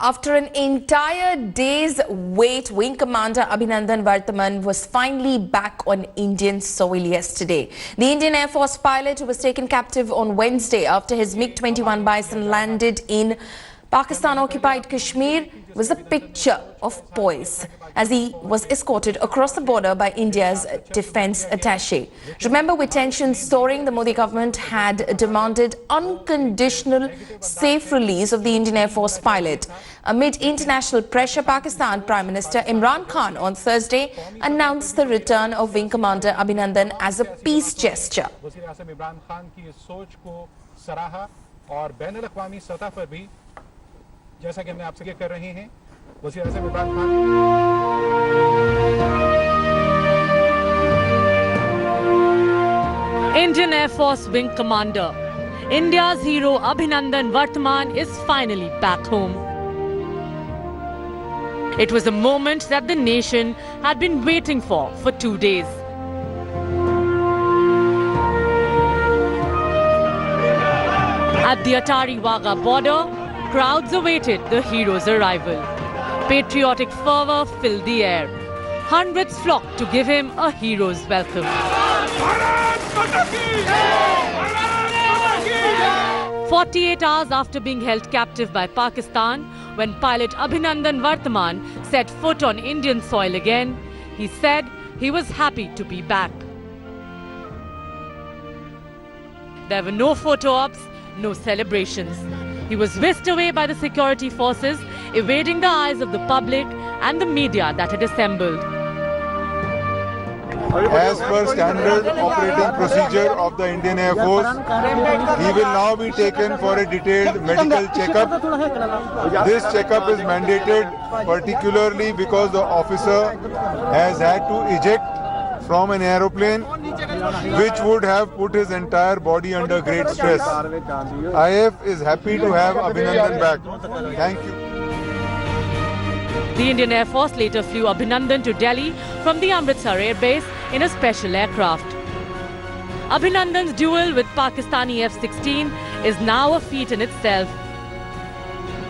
After an entire day's wait, Wing Commander Abhinandan Varthaman was finally back on Indian soil yesterday. The Indian Air Force pilot who was taken captive on Wednesday after his MiG-21 Bison landed in Pakistan-occupied Kashmir was a picture of poise as he was escorted across the border by India's defence attaché. Remember, with tensions soaring, the Modi government had demanded unconditional safe release of the Indian Air Force pilot. Amid international pressure, Pakistan Prime Minister Imran Khan on Thursday announced the return of Wing Commander Abhinandan as a peace gesture. जैसा कि हमने आपसे क्या कर रहे हैं वज़ीर आज़म Imran Khan Indian Air Force Wing Commander, India's hero Abhinandan Varthaman is finally back home. It was a moment that the nation had been waiting for 2 days. At the Attari-Wagah border, crowds awaited the hero's arrival. Patriotic fervour filled the air. Hundreds flocked to give him a hero's welcome. 48 hours after being held captive by Pakistan, when pilot Abhinandan Varthaman set foot on Indian soil again, he said he was happy to be back. There were no photo ops, no celebrations. He was whisked away by the security forces, evading the eyes of the public and the media that had assembled. As per standard operating procedure of the Indian Air Force, he will now be taken for a detailed medical checkup. This checkup is mandated particularly because the officer has had to eject from an aeroplane which would have put his entire body under great stress. IAF is happy to have Abhinandan back. Thank you. The Indian Air Force later flew Abhinandan to Delhi from the Amritsar Air Base in a special aircraft. Abhinandan's duel with Pakistani F-16 is now a feat in itself.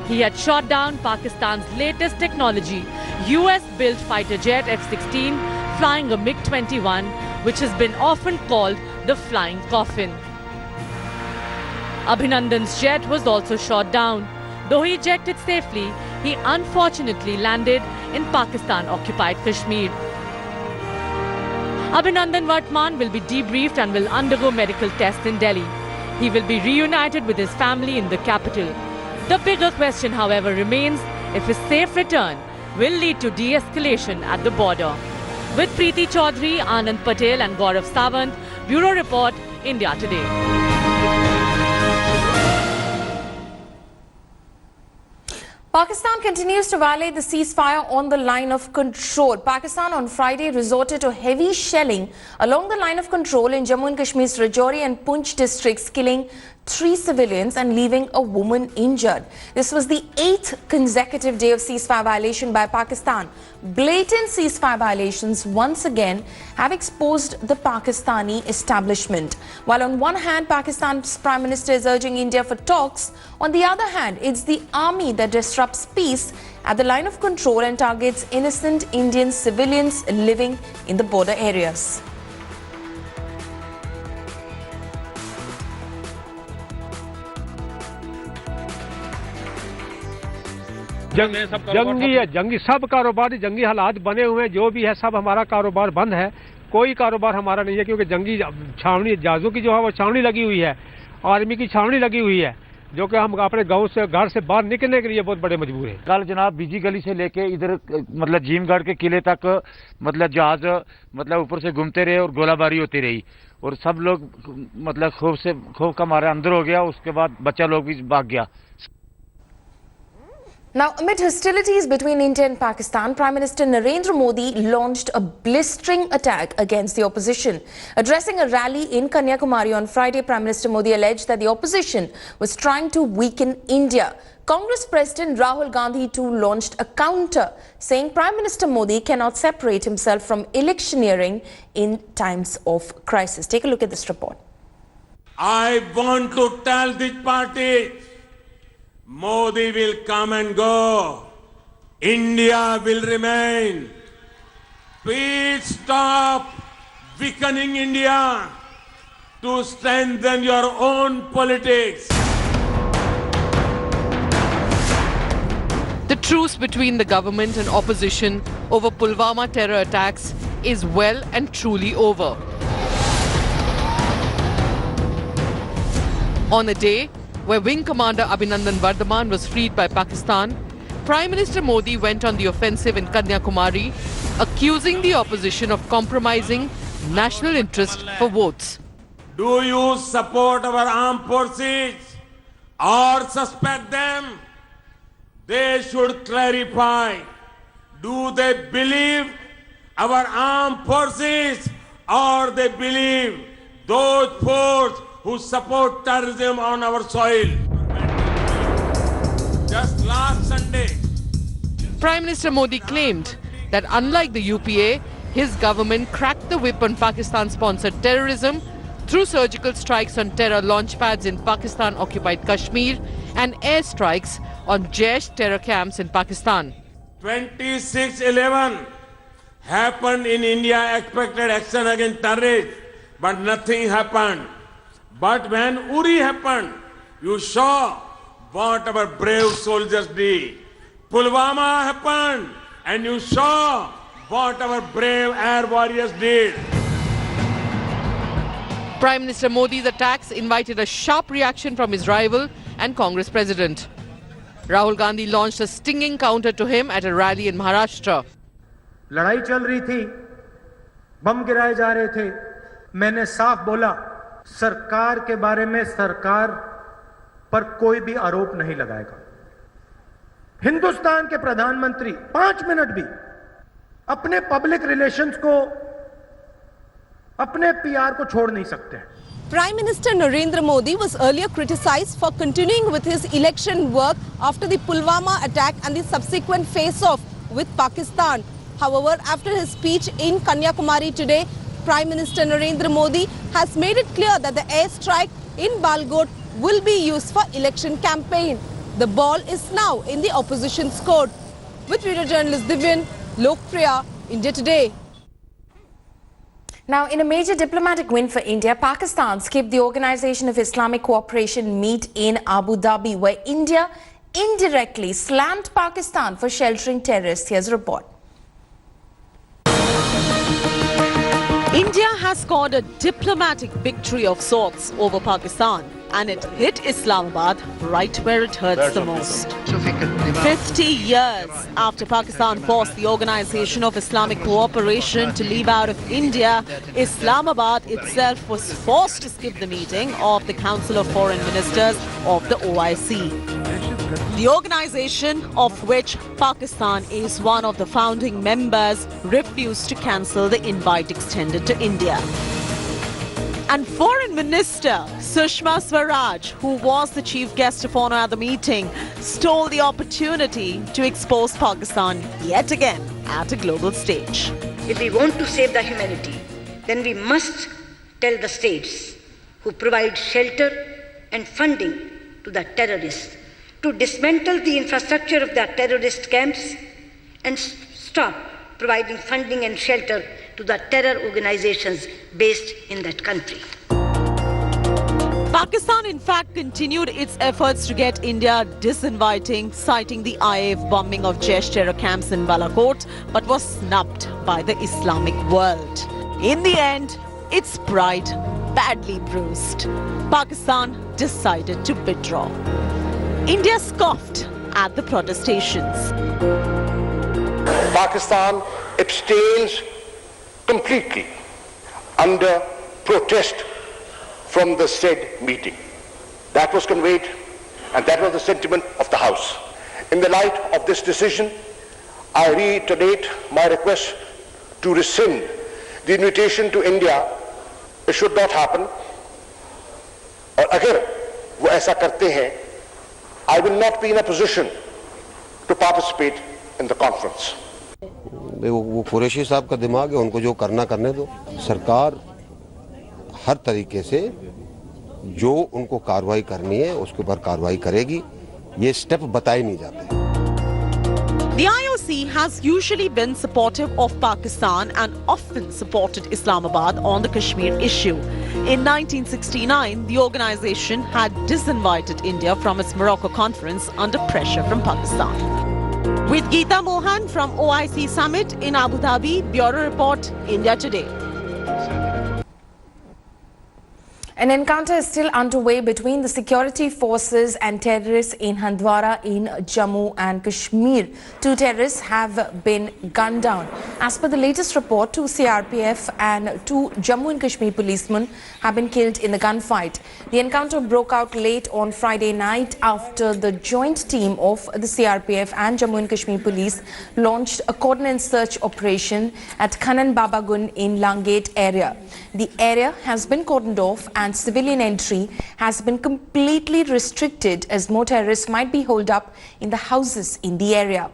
He had shot down Pakistan's latest technology, US-built fighter jet F-16, flying a MiG-21, which has been often called the flying coffin. Abhinandan's jet was also shot down. Though he ejected safely, he unfortunately landed in Pakistan-occupied Kashmir. Abhinandan Varthaman will be debriefed and will undergo medical tests in Delhi. He will be reunited with his family in the capital. The bigger question, however, remains if his safe return will lead to de-escalation at the border. With Preeti Chaudhary, Anand Patel and Gaurav Sawant, Bureau Report, India Today. Pakistan continues to violate the ceasefire on the line of control. Pakistan on Friday resorted to heavy shelling along the line of control in Jammu and Kashmir's Rajouri and Poonch districts, killing 3 civilians and leaving a woman injured. This was the 8th consecutive day of ceasefire violation by Pakistan. Blatant ceasefire violations once again have exposed the Pakistani establishment. While on one hand, Pakistan's Prime Minister is urging India for talks, on the other hand, it's the army that disrupts peace at the line of control and targets innocent Indian civilians living in the border areas. जंगी सब कारोबार जंगी हालात बने हुए हैं, जो भी है सब हमारा कारोबार बंद है, कोई कारोबार हमारा नहीं है क्योंकि जंगी छावनी जहाज़ों की जो है वो छावनी लगी हुई है, आर्मी की छावनी लगी हुई है, जो कि हम अपने गांव से घर से बाहर निकलने के लिए बहुत बड़े मजबूर हैं। कल जनाब बीजी गली से लेके इधर मतलब जीमगढ़ के किले तक मतलब जहाज मतलब ऊपर से घूमते रहे और गोलाबारी होती रही और सब लोग मतलब खौफ का मारे अंदर हो गया, उसके बाद बच्चा लोग भी भाग गया। Now, amid hostilities between India and Pakistan, Prime Minister Narendra Modi launched a blistering attack against the opposition. Addressing a rally in Kanyakumari on Friday, Prime Minister Modi alleged that the opposition was trying to weaken India. Congress President Rahul Gandhi too launched a counter, saying Prime Minister Modi cannot separate himself from electioneering in times of crisis. Take a look at this report. I want to tell this party, Modi will come and go. India will remain. Please stop weakening India to strengthen your own politics. The truce between the government and opposition over Pulwama terror attacks is well and truly over. On a day where Wing Commander Abhinandan Varthaman was freed by Pakistan, Prime Minister Modi went on the offensive in Kanyakumari, accusing the opposition of compromising national interest for votes. Do you support our armed forces or suspect them? They should clarify. Do they believe our armed forces or they believe those forces who support terrorism on our soil? Just last Sunday, Prime Minister Modi claimed that unlike the UPA, his government cracked the whip on Pakistan-sponsored terrorism through surgical strikes on terror launchpads in Pakistan-occupied Kashmir and airstrikes on Jaish terror camps in Pakistan. 26/11 happened in India, expected action against terrorists, but nothing happened. But when Uri happened, you saw what our brave soldiers did. Pulwama happened, and you saw what our brave air warriors did. Prime Minister Modi's attacks invited a sharp reaction from his rival and Congress president. Rahul Gandhi launched a stinging counter to him at a rally in Maharashtra. लड़ाई चल रही थी, बम गिराए जा रहे थे, मैंने साफ बोला सरकार के बारे में सरकार पर कोई भी आरोप नहीं लगाएगा। हिंदुस्तान के प्रधानमंत्री 5 मिनट भी अपने पब्लिक रिलेशंस को, अपने पीआर को छोड़ नहीं सकते। Prime Minister Narendra Modi was earlier criticized for continuing with his election work after the Pulwama attack and the subsequent face-off with Pakistan. However, after his speech in Kanyakumari today, Prime Minister Narendra Modi has made it clear that the airstrike in Balgot will be used for election campaign. The ball is now in the opposition's court. With video journalist Divyan, Lokpriya, India Today. Now, in a major diplomatic win for India, Pakistan skipped the Organization of Islamic Cooperation meet in Abu Dhabi, where India indirectly slammed Pakistan for sheltering terrorists. Here's a report. India has scored a diplomatic victory of sorts over Pakistan, and it hit Islamabad right where it hurts the most. 50 years after Pakistan forced the Organization of Islamic Cooperation to leave out of India, Islamabad itself was forced to skip the meeting of the Council of Foreign Ministers of the OIC. The organization, of which Pakistan is one of the founding members, refused to cancel the invite extended to India. And Foreign Minister Sushma Swaraj, who was the chief guest of honor at the meeting, stole the opportunity to expose Pakistan yet again at a global stage. If we want to save the humanity, then we must tell the states who provide shelter and funding to the terrorists to dismantle the infrastructure of the terrorist camps and stop providing funding and shelter to the terror organizations based in that country. Pakistan, in fact, continued its efforts to get India disinviting, citing the IAF bombing of Jaish terror camps in Balakot, but was snubbed by the Islamic world. In the end, its pride badly bruised. Pakistan decided to withdraw. India scoffed at the protestations. Pakistan abstains completely under protest from the said meeting. That was conveyed, and that was the sentiment of the House. In the light of this decision, I reiterate my request to rescind the invitation to India. It should not happen. और अगर वो ऐसा करते हैं, I will not be in a position to participate in the conference. वो कुरैशी साहब का दिमाग है, उनको जो करना करने दो। सरकार हर तरीके से जो उनको कार्रवाई करनी है उसके ऊपर कार्रवाई करेगी। ये स्टेप बताए नहीं जाते। The IOC has usually been supportive of Pakistan and often supported Islamabad on the Kashmir issue. In 1969, the organization had disinvited India from its Morocco conference under pressure from Pakistan. With Geeta Mohan from OIC Summit in Abu Dhabi, Bureau Report, India Today. An encounter is still underway between the security forces and terrorists in Handwara in Jammu and Kashmir. 2 terrorists have been gunned down. As per the latest report, 2 CRPF and 2 Jammu and Kashmir policemen have been killed in the gunfight. The encounter broke out late on Friday night after the joint team of the CRPF and Jammu and Kashmir police launched a coordinated search operation at Khanan Babagun in Langate area. The area has been cordoned off and civilian entry has been completely restricted as more terrorists might be holed up in the houses in the area.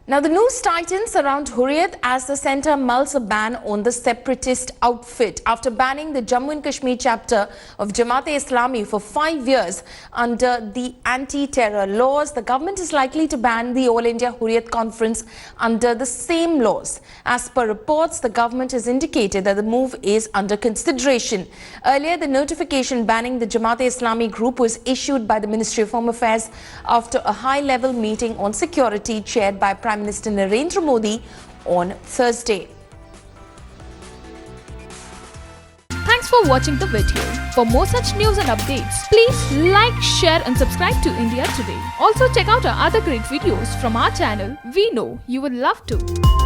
Now, the news tightens around Hurriyat as the centre mulls a ban on the separatist outfit. After banning the Jammu and Kashmir chapter of Jamaat-e-Islami for 5 years under the anti-terror laws, the government is likely to ban the All India Hurriyat Conference under the same laws. As per reports, the government has indicated that the move is under consideration. Earlier, the notification banning the Jamaat-e-Islami group was issued by the Ministry of Home Affairs after a high-level meeting on security chaired by Prime Minister Narendra Modi on Thursday. Thanks for watching the video. For more such news and updates, please like, share and subscribe to India Today. Also check out our other great videos from our channel. We know you will love to.